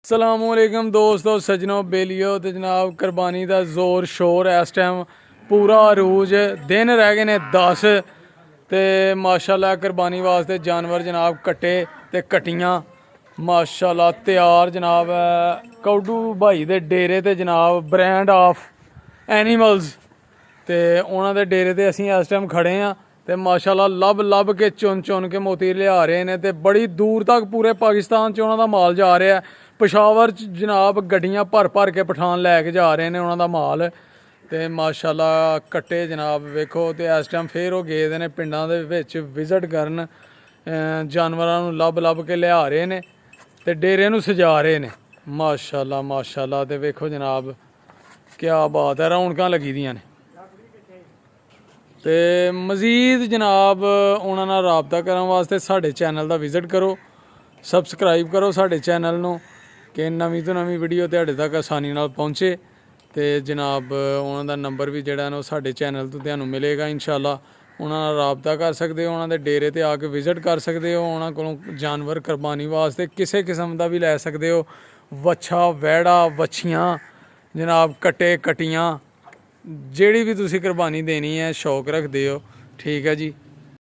अस्सलामुअलैकुम दोस्तों सजनों बेलियो तो जनाब कुरबानी का जोर शोर इस टाइम पूरा अरूज दिन रह गए ने 10 तो माशाल्लाह कुरबानी वास्ते जानवर जनाब कट्टे ते कट्टियां माशाल्लाह तैयार जनाब कौडू भाई दे डेरे ते जनाब ब्रांड ऑफ एनिमल्स ते उन्हां दे डेरे ते असीं इस टाइम खड़े हाँ ते माशाल्लाह लब लब के चुन चुन के मोती लिया रहे ने ते बड़ी दूर तक पूरे पाकिस्तान च उन्हां दा माल जा रहा है। पेशावर च जनाब गड्डियां भर भर के पठान लैके जा रहे हैं उन्हां दा माल ते माशाल्लाह कट्टे जनाब वेखो ते इस टाइम फिर वो गेदे ने पिंडां दे विच विजिट करन जानवरां नूं लब लब के लिया रहे ने ते डेरे नूं सजा रहे ने माशाल्लाह माशाल्लाह ते वेखो जनाब क्या बात है रौनकां लगी दियां ने ते मजीद जनाब उन्हां नाल राबता करन वास्ते साडे चैनल दा विजिट करो सबसक्राइब करो साडे चैनल नूं कि नवीं तो नवीं वीडियो तुहाडे तक आसानी नाल पहुँचे तो जनाब उन्हां दा नंबर भी जिहड़ा ना साडे चैनल तो तुहानूं मिलेगा इंशाअल्लाह उन्हां नाल राबता कर सकते हो उन्हां दे डेरे ते आके विजिट कर सकते हो उन्हां कोलों जानवर कुरबानी वास्ते किसी किस्म का भी लै सकते हो वच्छा वैड़ा वच्छियां जनाब कट्टे कट्टियां जिहड़ी भी तुसीं कुरबानी देनी है शौक रखते हो ठीक है जी।